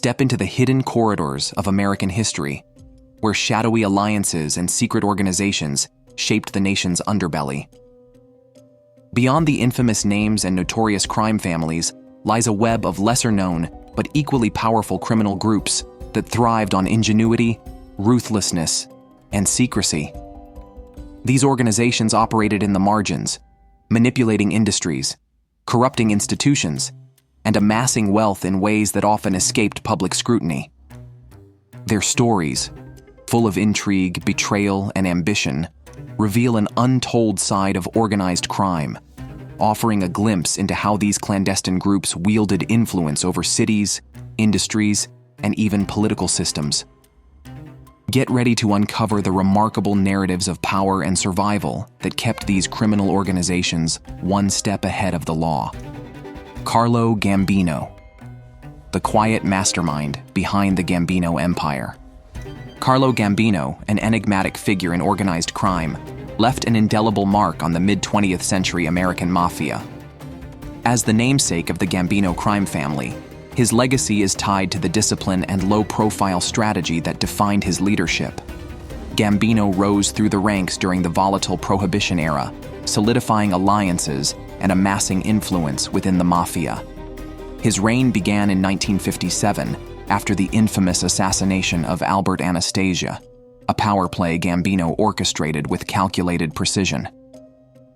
Step into the hidden corridors of American history, where shadowy alliances and secret organizations shaped the nation's underbelly. Beyond the infamous names and notorious crime families lies a web of lesser-known but equally powerful criminal groups that thrived on ingenuity, ruthlessness, and secrecy. These organizations operated in the margins, manipulating industries, corrupting institutions, and amassing wealth in ways that often escaped public scrutiny. Their stories, full of intrigue, betrayal, and ambition, reveal an untold side of organized crime, offering a glimpse into how these clandestine groups wielded influence over cities, industries, and even political systems. Get ready to uncover the remarkable narratives of power and survival that kept these criminal organizations one step ahead of the law. Carlo Gambino, the quiet mastermind behind the Gambino empire. Carlo Gambino, an enigmatic figure in organized crime, left an indelible mark on the mid-20th century American Mafia. As the namesake of the Gambino crime family, his legacy is tied to the discipline and low-profile strategy that defined his leadership. Gambino rose through the ranks during the volatile Prohibition era, solidifying alliances and amassing influence within the Mafia. His reign began in 1957 after the infamous assassination of Albert Anastasia, a power play Gambino orchestrated with calculated precision.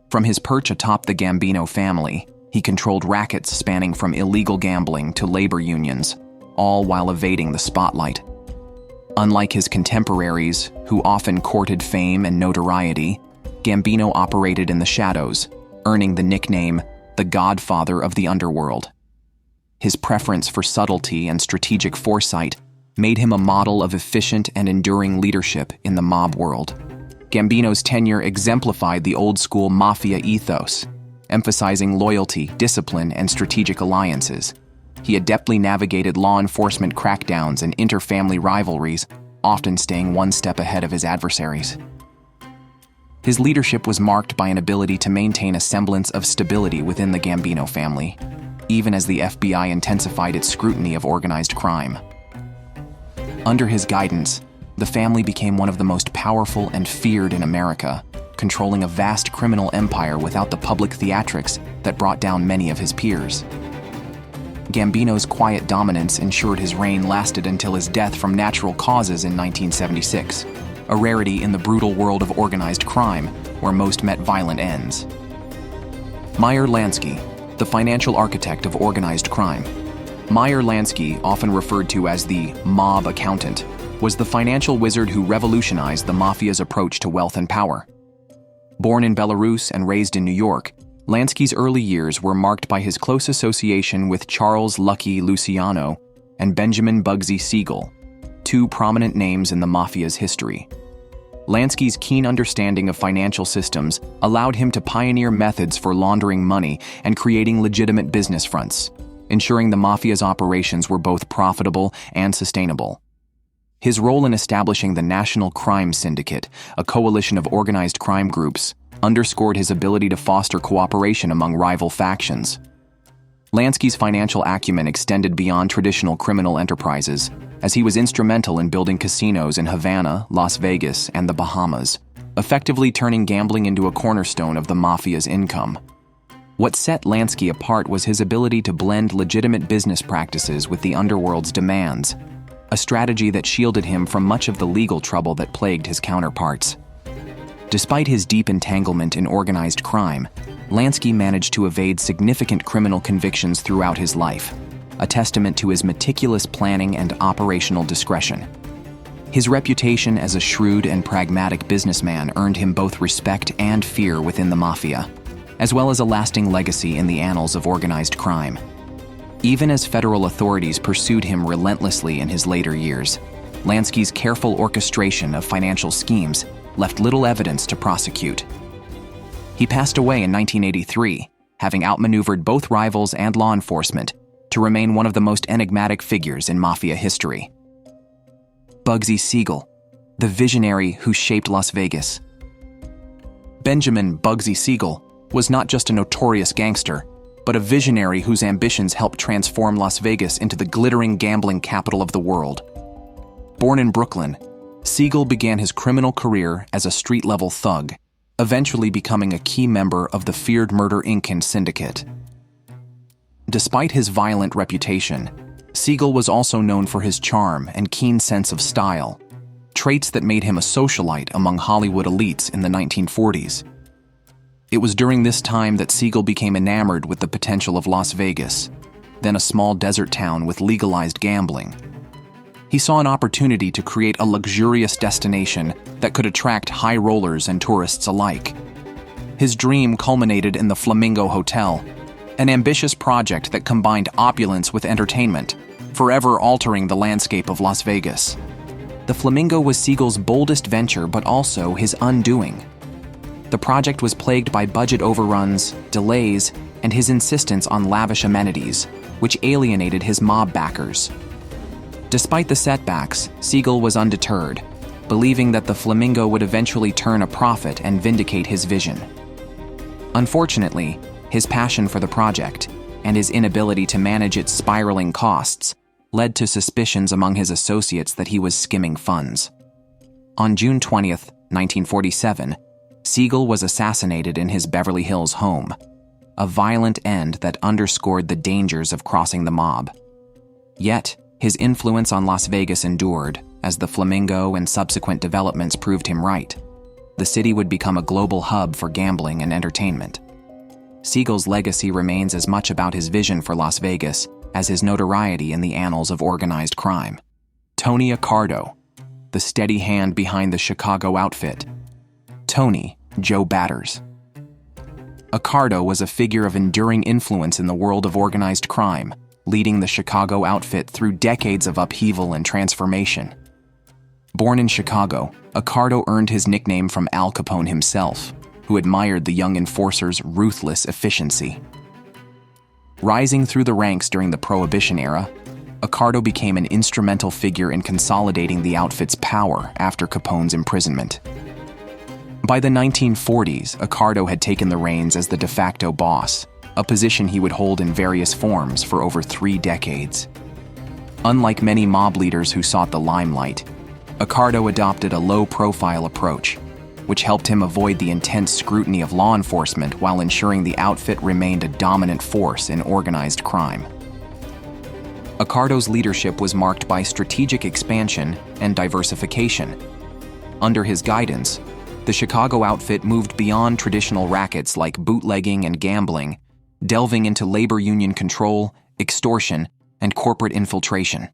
From his perch atop the Gambino family, he controlled rackets spanning from illegal gambling to labor unions, all while evading the spotlight. Unlike his contemporaries, who often courted fame and notoriety, Gambino operated in the shadows, earning the nickname the Godfather of the Underworld. His preference for subtlety and strategic foresight made him a model of efficient and enduring leadership in the mob world. Gambino's tenure exemplified the old-school Mafia ethos, emphasizing loyalty, discipline, and strategic alliances. He adeptly navigated law enforcement crackdowns and inter-family rivalries, often staying one step ahead of his adversaries. His leadership was marked by an ability to maintain a semblance of stability within the Gambino family, even as the FBI intensified its scrutiny of organized crime. Under his guidance, the family became one of the most powerful and feared in America, controlling a vast criminal empire without the public theatrics that brought down many of his peers. Gambino's quiet dominance ensured his reign lasted until his death from natural causes in 1976, a rarity in the brutal world of organized crime where most met violent ends. Meyer Lansky, the financial architect of organized crime. Meyer Lansky, often referred to as the mob accountant, was the financial wizard who revolutionized the Mafia's approach to wealth and power. Born in Belarus and raised in New York, Lansky's early years were marked by his close association with Charles Lucky Luciano and Benjamin Bugsy Siegel, two prominent names in the Mafia's history. Lansky's keen understanding of financial systems allowed him to pioneer methods for laundering money and creating legitimate business fronts, ensuring the Mafia's operations were both profitable and sustainable. His role in establishing the National Crime Syndicate, a coalition of organized crime groups, underscored his ability to foster cooperation among rival factions. Lansky's financial acumen extended beyond traditional criminal enterprises, as he was instrumental in building casinos in Havana, Las Vegas, and the Bahamas, effectively turning gambling into a cornerstone of the Mafia's income. What set Lansky apart was his ability to blend legitimate business practices with the underworld's demands, a strategy that shielded him from much of the legal trouble that plagued his counterparts. Despite his deep entanglement in organized crime, Lansky managed to evade significant criminal convictions throughout his life, a testament to his meticulous planning and operational discretion. His reputation as a shrewd and pragmatic businessman earned him both respect and fear within the Mafia, as well as a lasting legacy in the annals of organized crime. Even as federal authorities pursued him relentlessly in his later years, Lansky's careful orchestration of financial schemes left little evidence to prosecute. He passed away in 1983, having outmaneuvered both rivals and law enforcement to remain one of the most enigmatic figures in Mafia history. Bugsy Siegel, the visionary who shaped Las Vegas. Benjamin Bugsy Siegel was not just a notorious gangster, but a visionary whose ambitions helped transform Las Vegas into the glittering gambling capital of the world. Born in Brooklyn, Siegel began his criminal career as a street-level thug, eventually becoming a key member of the feared Murder Inc. syndicate. Despite his violent reputation, Siegel was also known for his charm and keen sense of style, traits that made him a socialite among Hollywood elites in the 1940s. It was during this time that Siegel became enamored with the potential of Las Vegas, then a small desert town with legalized gambling. He saw an opportunity to create a luxurious destination that could attract high rollers and tourists alike. His dream culminated in the Flamingo Hotel, an ambitious project that combined opulence with entertainment, forever altering the landscape of Las Vegas. The Flamingo was Siegel's boldest venture, but also his undoing. The project was plagued by budget overruns, delays, and his insistence on lavish amenities, which alienated his mob backers. Despite the setbacks, Siegel was undeterred, believing that the Flamingo would eventually turn a profit and vindicate his vision. Unfortunately, his passion for the project and his inability to manage its spiraling costs led to suspicions among his associates that he was skimming funds. On June 20th, 1947, Siegel was assassinated in his Beverly Hills home, a violent end that underscored the dangers of crossing the mob. Yet, his influence on Las Vegas endured, as the Flamingo and subsequent developments proved him right. The city would become a global hub for gambling and entertainment. Siegel's legacy remains as much about his vision for Las Vegas as his notoriety in the annals of organized crime. Tony Accardo, the steady hand behind the Chicago outfit. Tony Joe Batters. Accardo was a figure of enduring influence in the world of organized crime, leading the Chicago outfit through decades of upheaval and transformation. Born in Chicago, Accardo earned his nickname from Al Capone himself, who admired the young enforcer's ruthless efficiency. Rising through the ranks during the Prohibition era, Accardo became an instrumental figure in consolidating the outfit's power after Capone's imprisonment. By the 1940s, Accardo had taken the reins as the de facto boss, a position he would hold in various forms for over 3 decades. Unlike many mob leaders who sought the limelight, Accardo adopted a low-profile approach, which helped him avoid the intense scrutiny of law enforcement while ensuring the outfit remained a dominant force in organized crime. Accardo's leadership was marked by strategic expansion and diversification. Under his guidance, the Chicago outfit moved beyond traditional rackets like bootlegging and gambling, delving into labor union control, extortion, and corporate infiltration.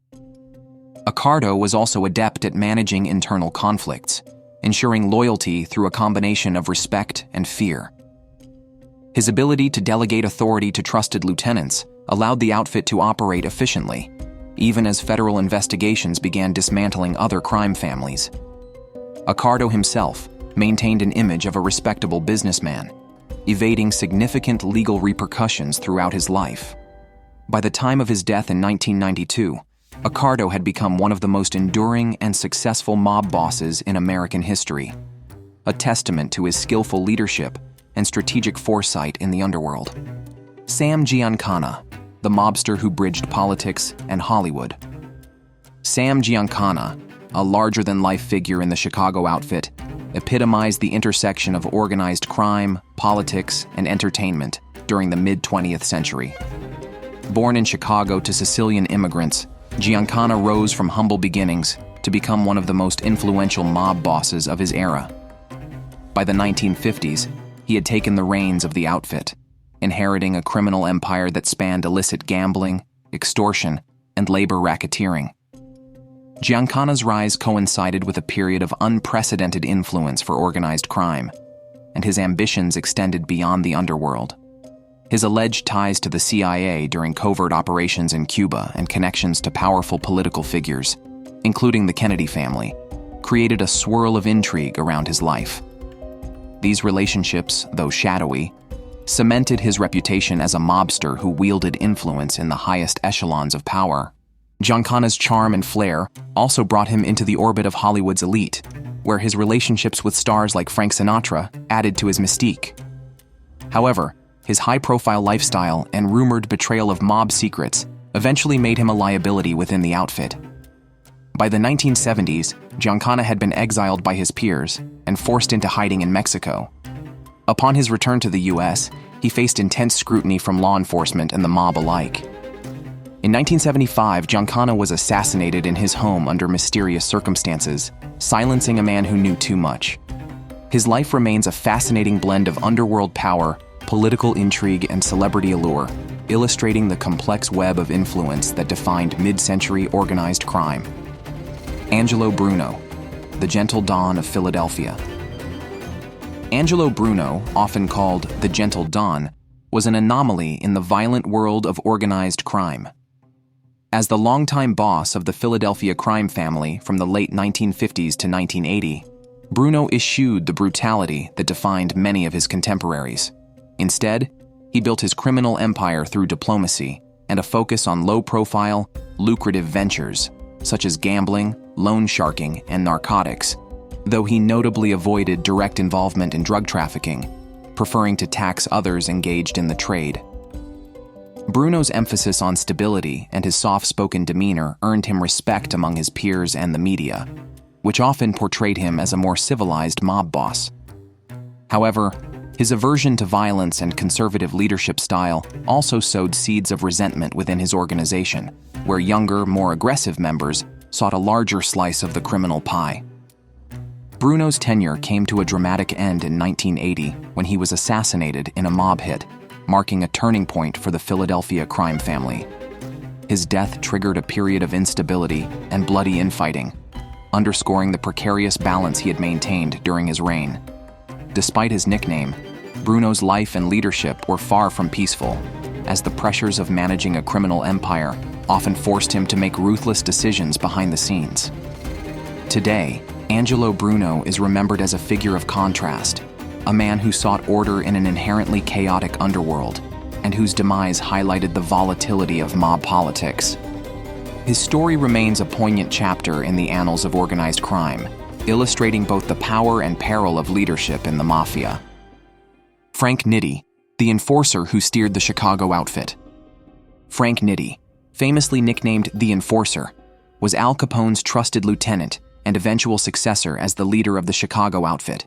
Accardo was also adept at managing internal conflicts, ensuring loyalty through a combination of respect and fear. His ability to delegate authority to trusted lieutenants allowed the outfit to operate efficiently, even as federal investigations began dismantling other crime families. Accardo himself maintained an image of a respectable businessman, evading significant legal repercussions throughout his life. By the time of his death in 1992, Accardo had become one of the most enduring and successful mob bosses in American history, a testament to his skillful leadership and strategic foresight in the underworld. Sam Giancana, the mobster who bridged politics and Hollywood. Sam Giancana, a larger-than-life figure in the Chicago outfit, epitomized the intersection of organized crime, politics, and entertainment during the mid-20th century. Born in Chicago to Sicilian immigrants, Giancana rose from humble beginnings to become one of the most influential mob bosses of his era. By the 1950s, he had taken the reins of the outfit, inheriting a criminal empire that spanned illicit gambling, extortion, and labor racketeering. Giancana's rise coincided with a period of unprecedented influence for organized crime, and his ambitions extended beyond the underworld. His alleged ties to the CIA during covert operations in Cuba and connections to powerful political figures, including the Kennedy family, created a swirl of intrigue around his life. These relationships, though shadowy, cemented his reputation as a mobster who wielded influence in the highest echelons of power. Giancana's charm and flair also brought him into the orbit of Hollywood's elite, where his relationships with stars like Frank Sinatra added to his mystique. However, His high-profile lifestyle and rumored betrayal of mob secrets eventually made him a liability within the outfit. By the 1970s, Giancana had been exiled by his peers and forced into hiding in Mexico. Upon his return to the US, he faced intense scrutiny from law enforcement and the mob alike. In 1975, Giancana was assassinated in his home under mysterious circumstances, silencing a man who knew too much. His life remains a fascinating blend of underworld power, political intrigue, and celebrity allure, illustrating the complex web of influence that defined mid-century organized crime. Angelo Bruno, the Gentle Don of Philadelphia. Angelo Bruno, often called the Gentle Don, was an anomaly in the violent world of organized crime. As the longtime boss of the Philadelphia crime family from the late 1950s to 1980, Bruno eschewed the brutality that defined many of his contemporaries. Instead, he built his criminal empire through diplomacy and a focus on low-profile, lucrative ventures, such as gambling, loan sharking, and narcotics, though he notably avoided direct involvement in drug trafficking, preferring to tax others engaged in the trade. Bruno's emphasis on stability and his soft-spoken demeanor earned him respect among his peers and the media, which often portrayed him as a more civilized mob boss. However, his aversion to violence and conservative leadership style also sowed seeds of resentment within his organization, where younger, more aggressive members sought a larger slice of the criminal pie. Bruno's tenure came to a dramatic end in 1980 when he was assassinated in a mob hit, marking a turning point for the Philadelphia crime family. His death triggered a period of instability and bloody infighting, underscoring the precarious balance he had maintained during his reign. Despite his nickname, Bruno's life and leadership were far from peaceful, as the pressures of managing a criminal empire often forced him to make ruthless decisions behind the scenes. Today, Angelo Bruno is remembered as a figure of contrast, a man who sought order in an inherently chaotic underworld, and whose demise highlighted the volatility of mob politics. His story remains a poignant chapter in the annals of organized crime, illustrating both the power and peril of leadership in the Mafia. Frank Nitti, the enforcer who steered the Chicago outfit. Frank Nitti, famously nicknamed the Enforcer, was Al Capone's trusted lieutenant and eventual successor as the leader of the Chicago outfit.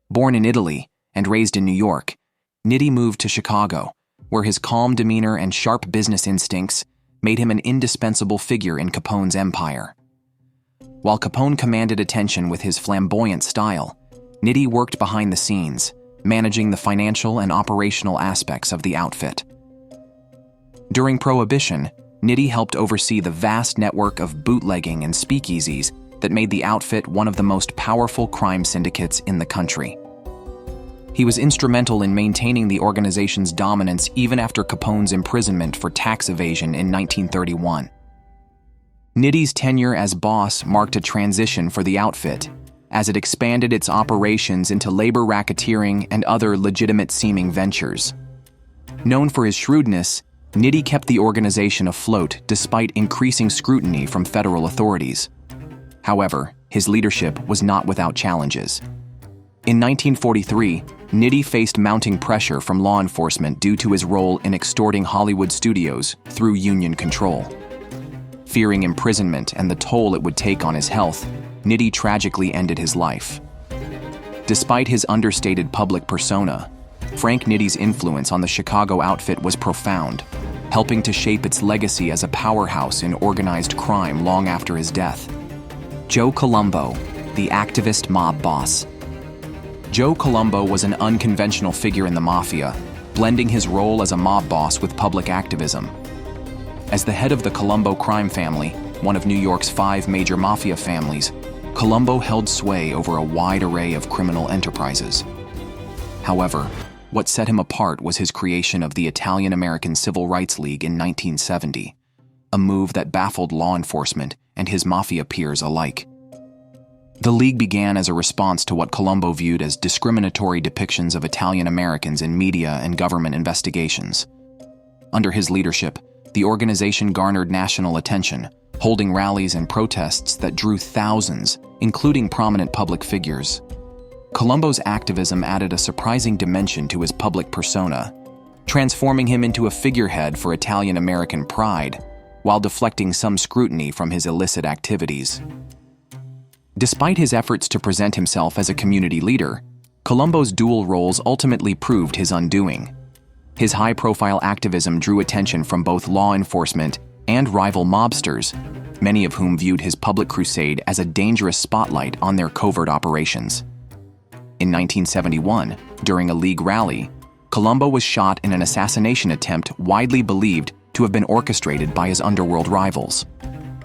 Born in Italy and raised in New York, Nitti moved to Chicago, where his calm demeanor and sharp business instincts made him an indispensable figure in Capone's empire. While Capone commanded attention with his flamboyant style, Nitti worked behind the scenes, managing the financial and operational aspects of the outfit. During Prohibition, Nitti helped oversee the vast network of bootlegging and speakeasies that made the outfit one of the most powerful crime syndicates in the country. He was instrumental in maintaining the organization's dominance even after Capone's imprisonment for tax evasion in 1931. Nitti's tenure as boss marked a transition for the outfit, as it expanded its operations into labor racketeering and other legitimate-seeming ventures. Known for his shrewdness, Nitti kept the organization afloat despite increasing scrutiny from federal authorities. However, his leadership was not without challenges. In 1943, Nitti faced mounting pressure from law enforcement due to his role in extorting Hollywood studios through union control. Fearing imprisonment and the toll it would take on his health, Nitti tragically ended his life. Despite his understated public persona, Frank Nitti's influence on the Chicago outfit was profound, helping to shape its legacy as a powerhouse in organized crime long after his death. Joe Colombo, the activist mob boss. Joe Colombo was an unconventional figure in the Mafia, blending his role as a mob boss with public activism. As the head of the Colombo crime family, one of New York's 5 major Mafia families, Colombo held sway over a wide array of criminal enterprises. However, what set him apart was his creation of the Italian-American Civil Rights League in 1970, a move that baffled law enforcement and his Mafia peers alike. The League began as a response to what Colombo viewed as discriminatory depictions of Italian Americans in media and government investigations. Under his leadership, the organization garnered national attention, holding rallies and protests that drew thousands, including prominent public figures. Colombo's activism added a surprising dimension to his public persona, transforming him into a figurehead for Italian-American pride, while deflecting some scrutiny from his illicit activities. Despite his efforts to present himself as a community leader, Colombo's dual roles ultimately proved his undoing. His high-profile activism drew attention from both law enforcement and rival mobsters, many of whom viewed his public crusade as a dangerous spotlight on their covert operations. In 1971, during a League rally, Colombo was shot in an assassination attempt widely believed to have been orchestrated by his underworld rivals.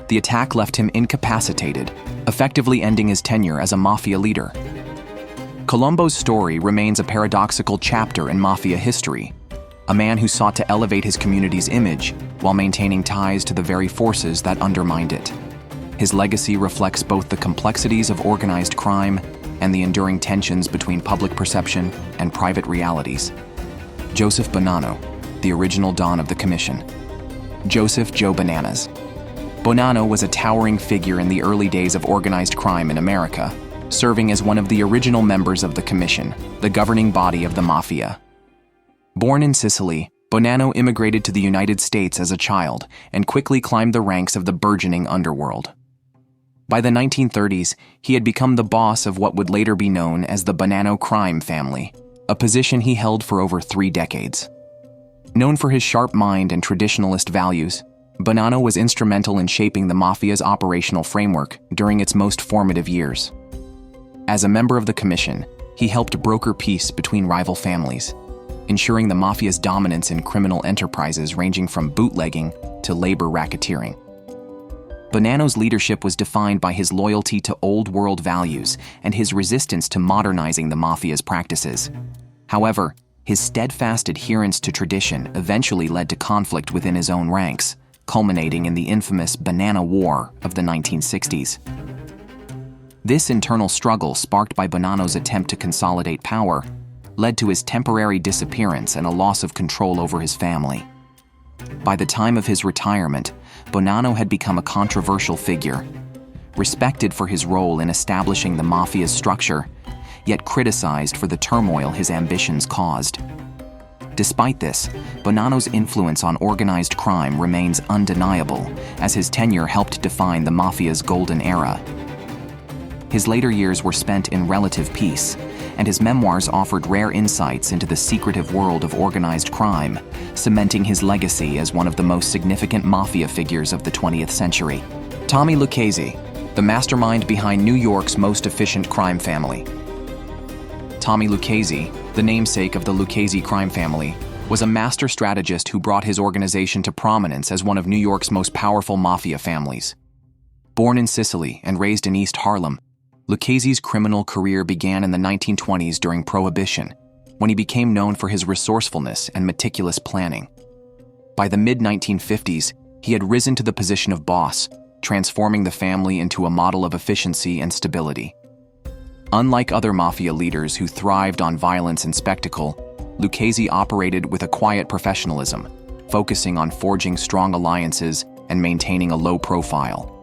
The attack left him incapacitated, effectively ending his tenure as a Mafia leader. Colombo's story remains a paradoxical chapter in Mafia history, a man who sought to elevate his community's image while maintaining ties to the very forces that undermined it. His legacy reflects both the complexities of organized crime and the enduring tensions between public perception and private realities. Joseph Bonanno, the original Don of the Commission. Joseph Joe Bananas. Bonanno was a towering figure in the early days of organized crime in America, serving as one of the original members of the Commission, the governing body of the Mafia. Born in Sicily, Bonanno immigrated to the United States as a child and quickly climbed the ranks of the burgeoning underworld. By the 1930s, he had become the boss of what would later be known as the Bonanno crime family, a position he held for over 3 decades. Known for his sharp mind and traditionalist values, Bonanno was instrumental in shaping the Mafia's operational framework during its most formative years. As a member of the Commission, he helped broker peace between rival families, ensuring the Mafia's dominance in criminal enterprises ranging from bootlegging to labor racketeering. Bonanno's leadership was defined by his loyalty to old-world values and his resistance to modernizing the Mafia's practices. However, his steadfast adherence to tradition eventually led to conflict within his own ranks, culminating in the infamous Banana War of the 1960s. This internal struggle, sparked by Bonanno's attempt to consolidate power, led to his temporary disappearance and a loss of control over his family. By the time of his retirement, Bonanno had become a controversial figure, respected for his role in establishing the Mafia's structure, yet criticized for the turmoil his ambitions caused. Despite this, Bonanno's influence on organized crime remains undeniable, as his tenure helped define the Mafia's golden era. His later years were spent in relative peace, and his memoirs offered rare insights into the secretive world of organized crime, cementing his legacy as one of the most significant Mafia figures of the 20th century. Tommy Lucchese, the mastermind behind New York's most efficient crime family. Tommy Lucchese, the namesake of the Lucchese crime family, was a master strategist who brought his organization to prominence as one of New York's most powerful Mafia families. Born in Sicily and raised in East Harlem, Lucchese's criminal career began in the 1920s during Prohibition, when he became known for his resourcefulness and meticulous planning. By the mid-1950s, he had risen to the position of boss, transforming the family into a model of efficiency and stability. Unlike other Mafia leaders who thrived on violence and spectacle, Lucchese operated with a quiet professionalism, focusing on forging strong alliances and maintaining a low profile.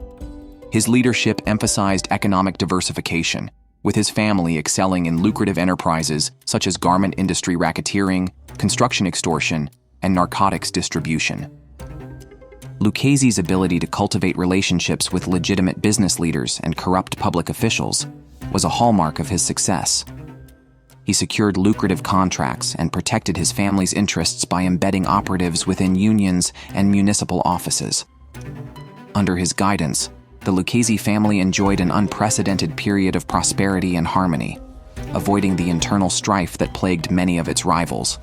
His leadership emphasized economic diversification, with his family excelling in lucrative enterprises such as garment industry racketeering, construction extortion, and narcotics distribution. Lucchese's ability to cultivate relationships with legitimate business leaders and corrupt public officials was a hallmark of his success. He secured lucrative contracts and protected his family's interests by embedding operatives within unions and municipal offices. Under his guidance, the Lucchese family enjoyed an unprecedented period of prosperity and harmony, avoiding the internal strife that plagued many of its rivals.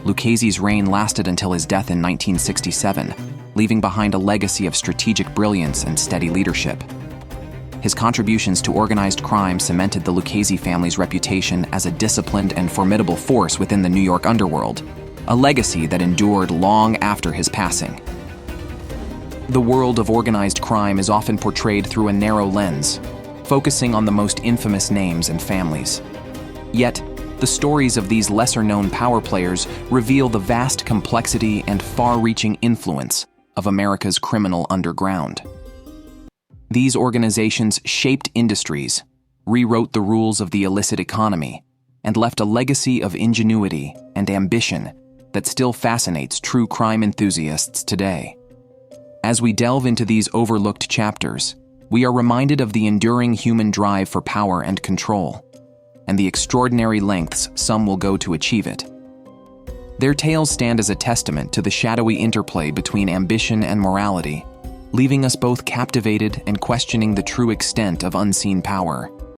Lucchese's reign lasted until his death in 1967, leaving behind a legacy of strategic brilliance and steady leadership. His contributions to organized crime cemented the Lucchese family's reputation as a disciplined and formidable force within the New York underworld, a legacy that endured long after his passing. The world of organized crime is often portrayed through a narrow lens, focusing on the most infamous names and families. Yet, the stories of these lesser-known power players reveal the vast complexity and far-reaching influence of America's criminal underground. These organizations shaped industries, rewrote the rules of the illicit economy, and left a legacy of ingenuity and ambition that still fascinates true crime enthusiasts today. As we delve into these overlooked chapters, we are reminded of the enduring human drive for power and control, and the extraordinary lengths some will go to achieve it. Their tales stand as a testament to the shadowy interplay between ambition and morality, leaving us both captivated and questioning the true extent of unseen power.